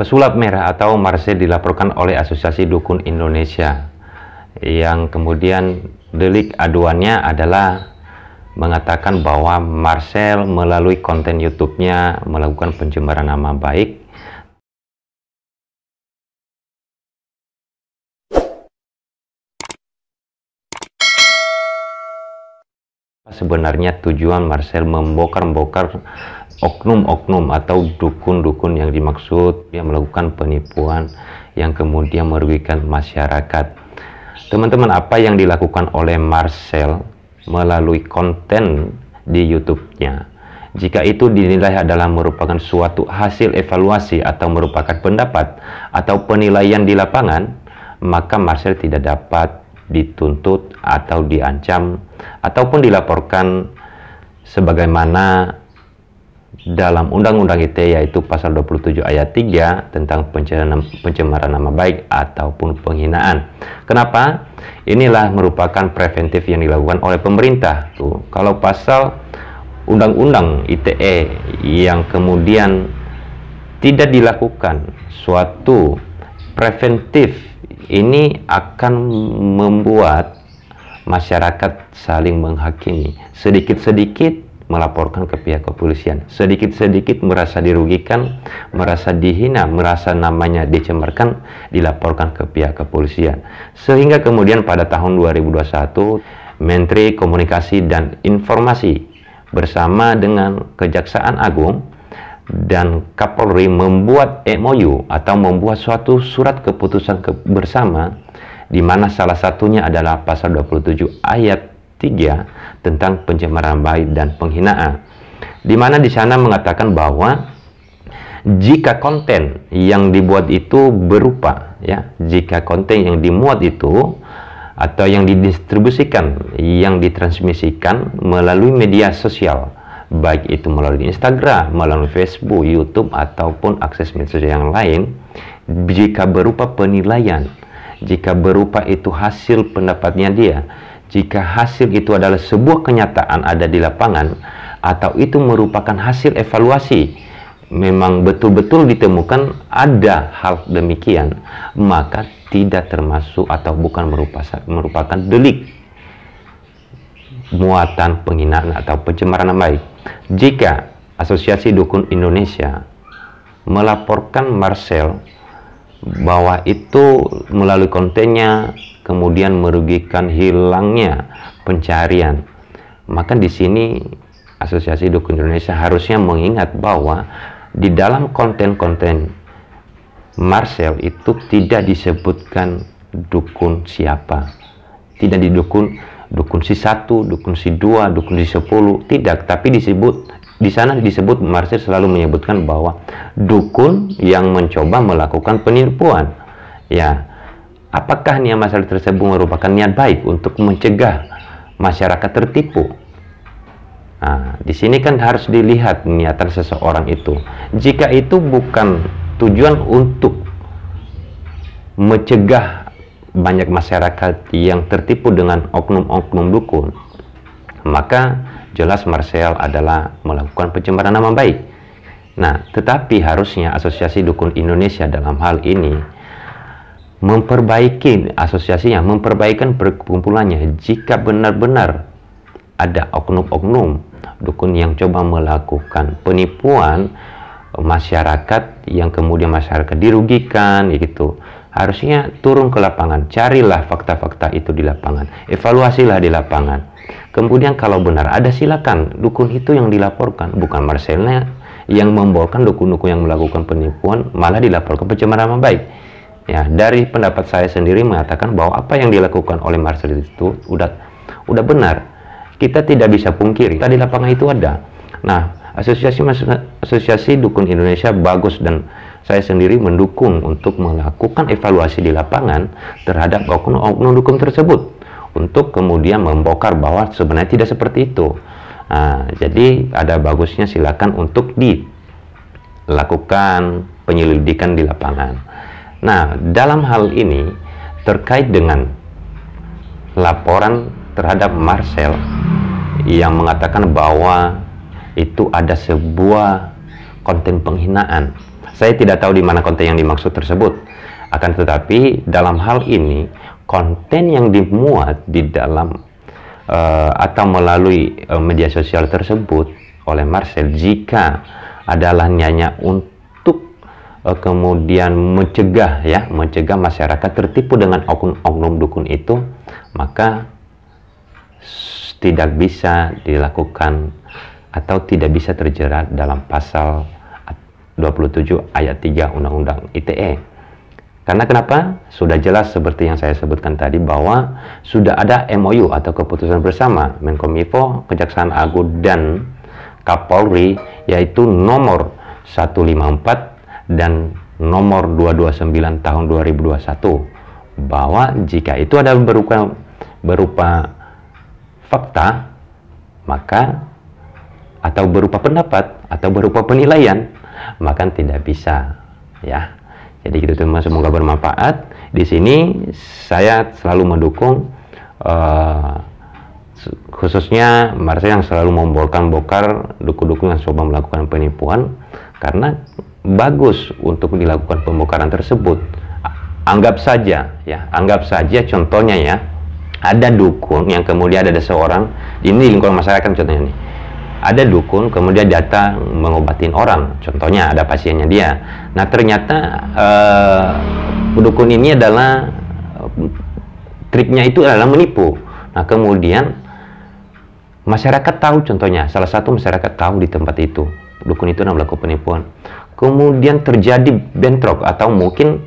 Pesulap merah atau Marcel dilaporkan oleh Asosiasi Dukun Indonesia, yang kemudian delik aduannya adalah mengatakan bahwa Marcel melalui konten YouTube-nya melakukan pencemaran nama baik. Sebenarnya tujuan Marcel membongkar oknum-oknum atau dukun-dukun yang dimaksud yang melakukan penipuan yang kemudian merugikan masyarakat. Teman-teman, apa yang dilakukan oleh Marcel melalui konten di YouTube-nya, jika itu dinilai adalah merupakan suatu hasil evaluasi atau merupakan pendapat atau penilaian di lapangan, maka Marcel tidak dapat dituntut atau diancam ataupun dilaporkan sebagaimana dalam Undang-Undang ITE, yaitu pasal 27 ayat 3 tentang pencemaran nama baik ataupun penghinaan. Kenapa? Inilah merupakan preventif yang dilakukan oleh pemerintah. Tuh, kalau pasal Undang-Undang ITE yang kemudian tidak dilakukan suatu preventif, ini akan membuat masyarakat saling menghakimi, sedikit-sedikit melaporkan ke pihak kepolisian, sedikit-sedikit merasa dirugikan, merasa dihina, merasa namanya dicemarkan, dilaporkan ke pihak kepolisian. Sehingga kemudian pada tahun 2021, Menteri Komunikasi dan Informasi bersama dengan Kejaksaan Agung dan Kapolri membuat MOU atau membuat suatu surat keputusan bersama, di mana salah satunya adalah pasal 27 ayat 3 tentang pencemaran baik dan penghinaan, di mana di sana mengatakan bahwa jika konten yang dibuat itu berupa jika konten yang dimuat itu atau yang didistribusikan, yang ditransmisikan melalui media sosial, baik itu melalui Instagram, melalui Facebook, YouTube, ataupun akses media sosial yang lain, jika berupa penilaian, jika berupa itu hasil pendapatnya dia, jika hasil itu adalah sebuah kenyataan ada di lapangan, atau itu merupakan hasil evaluasi, memang betul-betul ditemukan ada hal demikian, maka tidak termasuk atau bukan merupakan delik muatan penghinaan atau pencemaran nama baik. Jika Asosiasi Dukun Indonesia melaporkan Marcel bahwa itu melalui kontennya kemudian merugikan hilangnya pencarian, maka di sini Asosiasi Dukun Indonesia harusnya mengingat bahwa di dalam konten-konten Marcel itu tidak disebutkan dukun siapa, tidak dukun si 1, dukun si 2, dukun si 10, tidak, tapi di sana disebut, Marcel selalu menyebutkan bahwa dukun yang mencoba melakukan penipuan. Ya, apakah niat Marcel tersebut merupakan niat baik untuk mencegah masyarakat tertipu? Nah, di sini kan harus dilihat niatan seseorang itu. Jika itu bukan tujuan untuk mencegah banyak masyarakat yang tertipu dengan oknum-oknum dukun, maka jelas Marcel adalah melakukan pencemaran nama baik. Nah, tetapi harusnya Asosiasi Dukun Indonesia dalam hal ini memperbaiki asosiasinya, memperbaikan perkumpulannya jika benar-benar ada oknum-oknum dukun yang coba melakukan penipuan masyarakat, yang kemudian masyarakat dirugikan gitu. Harusnya turun ke lapangan, carilah fakta-fakta itu di lapangan, evaluasilah di lapangan. Kemudian kalau benar ada, silakan dukun itu yang dilaporkan, bukan Marcelnya yang membawakan dukun-dukun yang melakukan penipuan malah dilaporkan pencemaran nama baik. Ya, dari pendapat saya sendiri mengatakan bahwa apa yang dilakukan oleh Marcel itu udah benar. Kita tidak bisa pungkiri, di lapangan itu ada. Nah, Asosiasi Dukun Indonesia bagus, dan saya sendiri mendukung untuk melakukan evaluasi di lapangan terhadap oknum-oknum dukun tersebut, untuk kemudian membongkar bahwa sebenarnya tidak seperti itu. Nah, jadi ada bagusnya silakan untuk dilakukan penyelidikan di lapangan. Nah, dalam hal ini terkait dengan laporan terhadap Marcel yang mengatakan bahwa itu ada sebuah konten penghinaan, Saya tidak tahu di mana konten yang dimaksud tersebut. Akan tetapi dalam hal ini konten yang dimuat di dalam atau melalui media sosial tersebut oleh Marcel, jika adalah hanya untuk kemudian mencegah masyarakat tertipu dengan oknum dukun itu, maka tidak bisa dilakukan atau tidak bisa terjerat dalam pasal 27 ayat 3 Undang-Undang ITE. Karena kenapa? Sudah jelas seperti yang saya sebutkan tadi, bahwa sudah ada MOU atau keputusan bersama Menkominfo, Kejaksaan Agung, dan Kapolri, yaitu nomor 154 dan nomor 229 tahun 2021, bahwa jika itu ada berupa fakta, maka atau berupa pendapat atau berupa penilaian, maka tidak bisa, ya. Jadi gitu teman-teman, semoga bermanfaat. Di sini saya selalu mendukung khususnya Marcel yang selalu membongkar dukun-dukun yang coba melakukan penipuan, karena bagus untuk dilakukan pembongkaran tersebut. Anggap saja contohnya ya, ada dukun yang kemudian ada seorang, ini di lingkungan masyarakat contohnya nih, ada dukun kemudian datang mengobatin orang, contohnya ada pasiennya dia. Nah ternyata dukun ini adalah triknya itu adalah menipu. Nah kemudian masyarakat tahu, contohnya salah satu masyarakat tahu di tempat itu dukun itu melakukan penipuan, kemudian terjadi bentrok, atau mungkin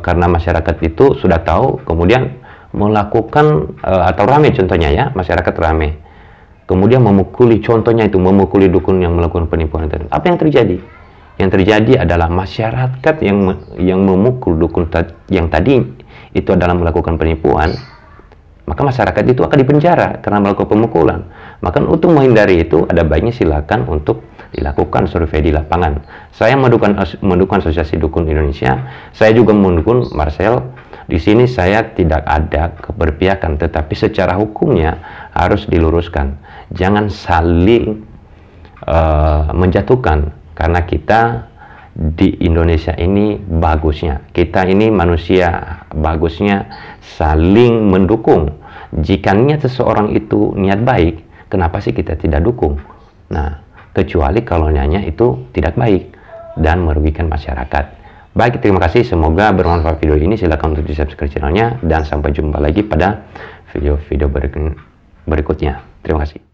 karena masyarakat itu sudah tahu kemudian melakukan atau rame, contohnya ya, masyarakat rame kemudian memukuli, contohnya itu memukuli dukun yang melakukan penipuan itu. Apa yang terjadi? Yang terjadi adalah masyarakat yang memukul dukun yang tadi itu adalah melakukan penipuan, maka masyarakat itu akan dipenjara karena melakukan pemukulan. Maka untuk menghindari itu, ada baiknya silakan untuk dilakukan survei di lapangan. Saya mendukung Asosiasi Dukun Indonesia. Saya juga mendukung Marcel. Di sini saya tidak ada keberpihakan, tetapi secara hukumnya harus diluruskan. Jangan saling menjatuhkan, karena kita di Indonesia ini bagusnya, kita ini manusia bagusnya saling mendukung. Jika niat seseorang itu niat baik, kenapa sih kita tidak dukung? Nah, kecuali kalau niatnya itu tidak baik dan merugikan masyarakat. Baik, terima kasih, semoga bermanfaat video ini. Silakan untuk di subscribe channelnya, dan sampai jumpa lagi pada video-video berikutnya. Terima kasih.